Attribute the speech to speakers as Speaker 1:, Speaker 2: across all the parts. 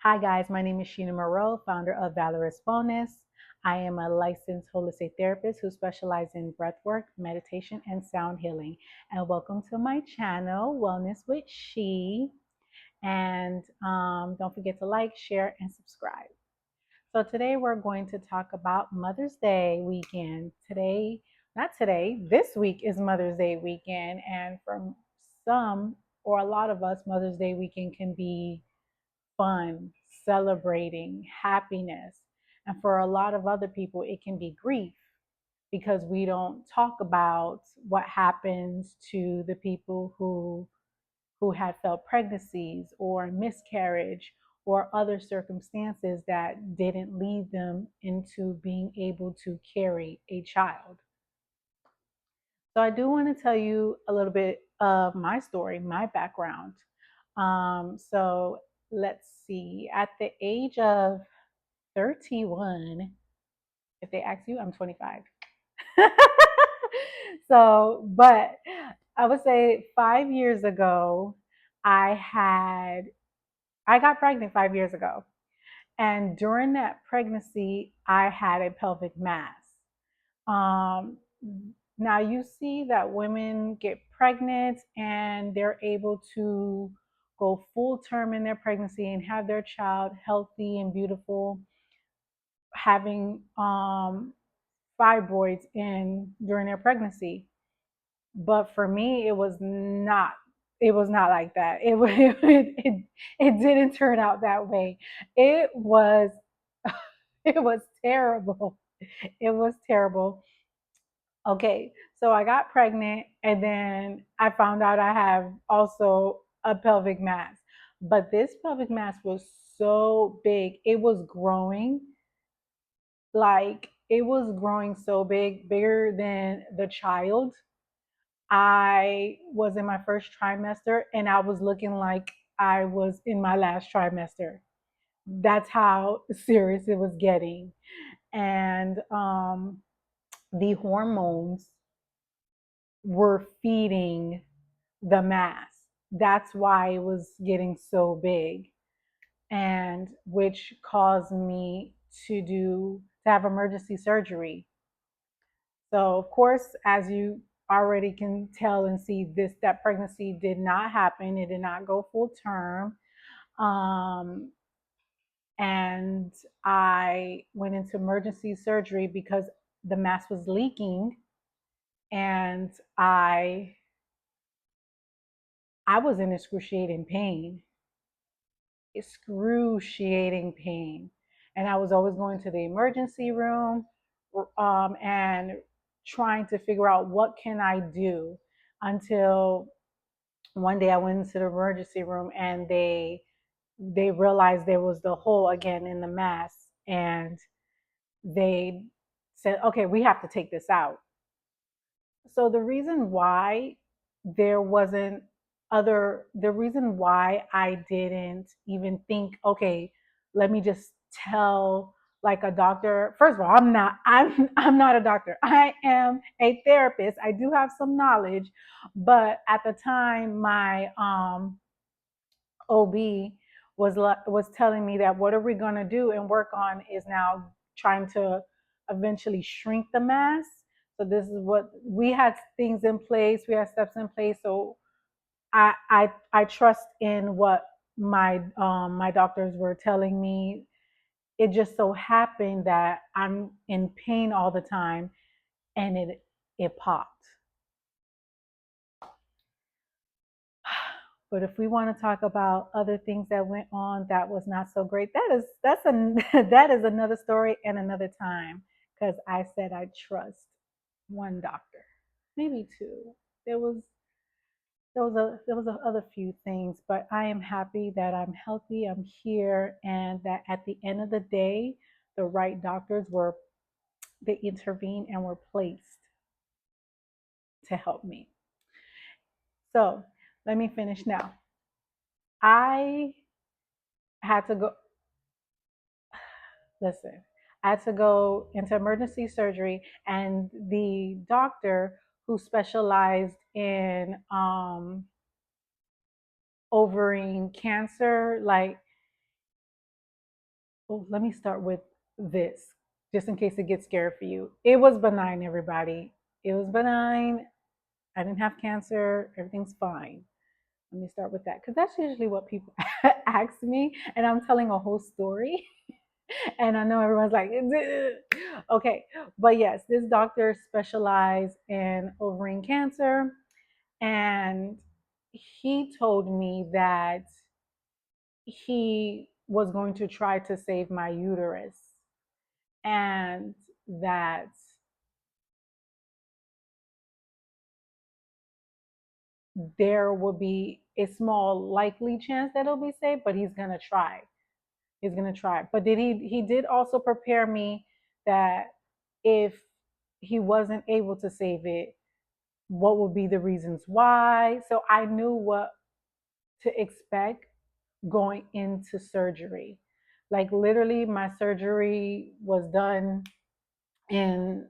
Speaker 1: Hi, guys. My name is Sheena Moreau, founder of Valorous Wellness. I am a licensed holistic therapist who specializes in breathwork, meditation, and sound healing. And welcome to my channel, Wellness with She. And don't forget to like, share, and subscribe. So, today we're going to talk about Mother's Day weekend. This week is Mother's Day weekend. And for some or a lot of us, Mother's Day weekend can be fun, celebrating, happiness. And for a lot of other people, it can be grief because we don't talk about what happens to the people who had failed pregnancies or miscarriage or other circumstances that didn't lead them into being able to carry a child. So I do want to tell you a little bit of my story, my background. So let's see. At the age of 31, if they ask you, I'm 25. But I would say 5 years ago, I had I got pregnant 5 years ago. And during that pregnancy, I had a pelvic mass. Um, Now you see that women get pregnant and they're able to go full term in their pregnancy and have their child healthy and beautiful, having fibroids in during their pregnancy. But for me, it was not. It was not like that. It didn't turn out that way. It was it was terrible. It was terrible. Okay, so I got pregnant and then I found out I have also a pelvic mass. But this pelvic mass was so big. It was growing so big, bigger than the child. I was in my first trimester and I was looking like I was in my last trimester. That's how serious it was getting. And the hormones were feeding the mass. That's why it was getting so big, and which caused me to have emergency surgery. So, of course, as you already can tell and see, that pregnancy did not happen. It did not go full term. Um, and I went into emergency surgery because the mass was leaking, and I was in excruciating pain. And I was always going to the emergency room and trying to figure out what can I do until one day I went into the emergency room and they realized there was the hole again in the mass, and they said, okay, we have to take this out. So there wasn't the reason why I didn't even think, okay, let me just tell like a doctor. First of all, I'm not a doctor. I am a therapist. I do have some knowledge, but at the time my OB was telling me that what are we going to do and work on is now trying to eventually shrink the mass. So this is what we had, things in place, we had steps in place. So I trust in what my doctors were telling me. It just so happened that I'm in pain all the time, and it popped. But if we want to talk about other things that went on that was not so great, that is another story and another time. Because I said I trust one doctor, maybe two. There was there was a other few things, but I am happy that I'm healthy, I'm here, and that at the end of the day, the right doctors were they intervened and were placed to help me. So let me finish now. I had to go. Listen, I had to go into emergency surgery, and the doctor who specialized in ovarian cancer, like Oh, let me start with this, just in case it gets scary for you. It was benign, everybody. It was benign. I didn't have cancer. Everything's fine. Let me start with that because that's usually what people ask me, and I'm telling a whole story. And I know everyone's like, okay, but yes, this doctor specialized in ovarian cancer, and he told me that he was going to try to save my uterus, and that there will be a small likely chance that it'll be saved, but he's gonna try. He's gonna try. But he did also prepare me that if he wasn't able to save it, what would be the reasons why. So I knew what to expect going into surgery. Like literally my surgery was done in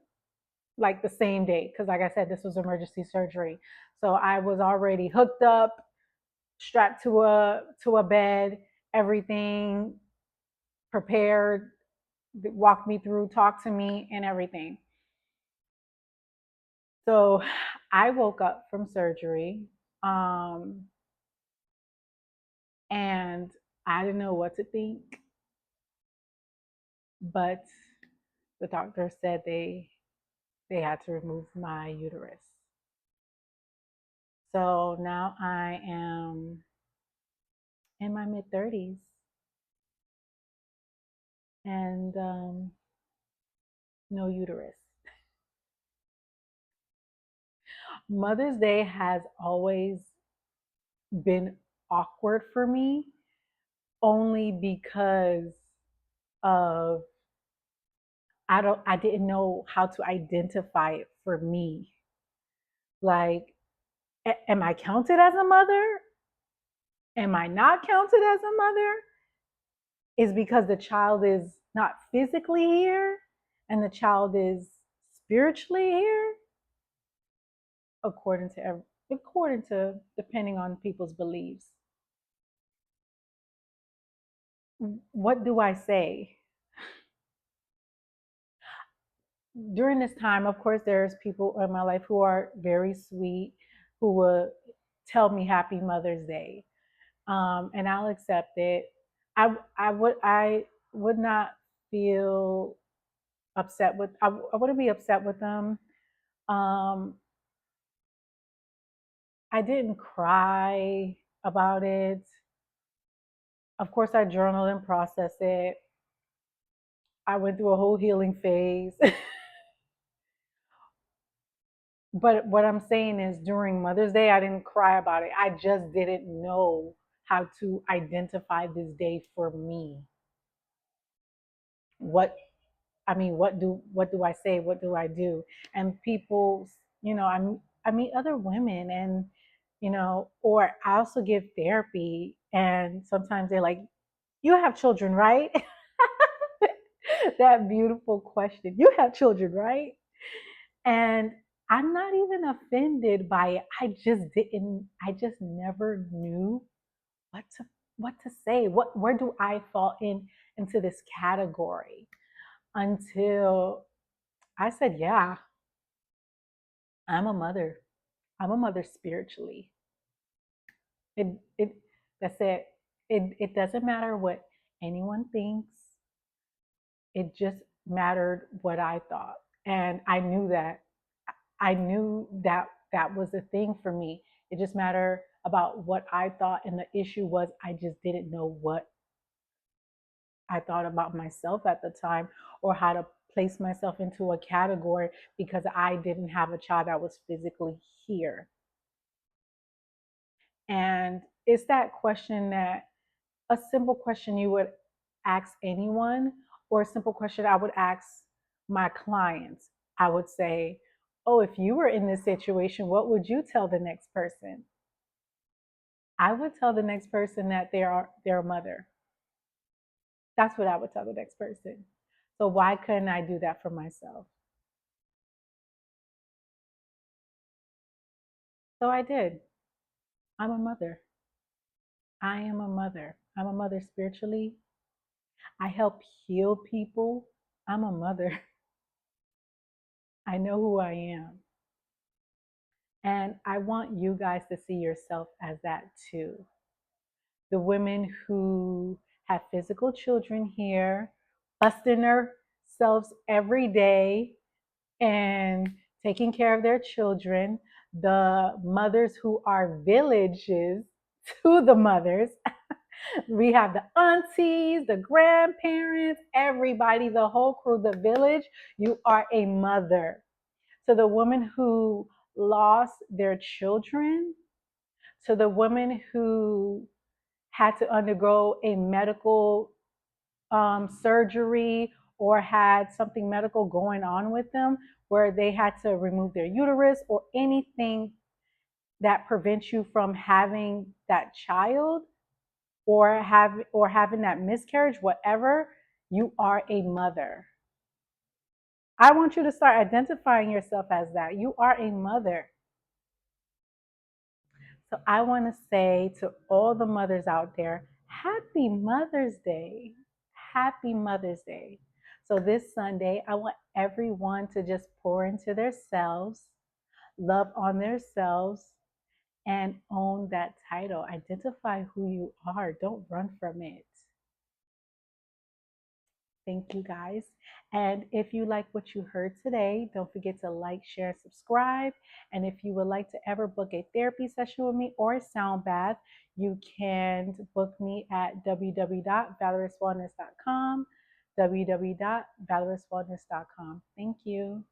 Speaker 1: like the same day because like I said, this was emergency surgery. So I was already hooked up, strapped to a bed, everything prepared, walked me through, talked to me and everything. So I woke up from surgery, um, and I didn't know what to think, but the doctor said they had to remove my uterus. So now I am in my mid 30s, and no uterus. Mother's Day has always been awkward for me only because of I didn't know how to identify it for me. Like, am I counted as a mother? Am I not counted as a mother? Is because the child is not physically here and the child is spiritually here, according to depending on people's beliefs. What do I say? During this time, of course, there's people in my life who are very sweet, who will tell me Happy Mother's Day, and I'll accept it. I would not feel upset with. I wouldn't be upset with them. Um, I didn't cry about it. Of course, I journaled and processed it. I went through a whole healing phase. But what I'm saying is during Mother's Day, I didn't cry about it. I just didn't know how to identify this day for me. What what do I say? What do I do? And people, I meet other women and or I also give therapy and sometimes they're like, "You have children, right?" That beautiful question. You have children, right? And I'm not even offended by it. I just never knew what to say. Where do I fall into this category until I said, yeah, I'm a mother. I'm a mother spiritually. It that's it. It doesn't matter what anyone thinks. It just mattered what I thought. And I knew that that was the thing for me. It just mattered about what I thought. And the issue was, I just didn't know what I thought about myself at the time or how to place myself into a category because I didn't have a child that was physically here. And it's that question that a simple question you would ask anyone, or a simple question I would ask my clients. I would say, "Oh, if you were in this situation, what would you tell the next person?" I would tell the next person that they're a mother. That's what I would tell the next person. So why couldn't I do that for myself? So I did. I'm a mother. I am a mother. I'm a mother spiritually. I help heal people. I'm a mother. I know who I am. And I want you guys to see yourself as that too. The women who have physical children here, busting themselves every day and taking care of their children, the mothers who are villages to the mothers. We have the aunties, the grandparents, everybody, the whole crew, the village. You are a mother. To the woman who lost their children, to the women who had to undergo a medical surgery or had something medical going on with them where they had to remove their uterus or anything that prevents you from having that child or having that miscarriage, whatever, you are a mother. I want you to start identifying yourself as that. You are a mother. So I want to say to all the mothers out there, happy Mother's Day. Happy Mother's Day. So this Sunday, I want everyone to just pour into themselves, love on themselves, and own that title. Identify who you are. Don't run from it. Thank you guys. And if you like what you heard today, don't forget to like, share, subscribe. And if you would like to ever book a therapy session with me or a sound bath, you can book me at www.valoriswellness.com, www.valoriswellness.com. Thank you.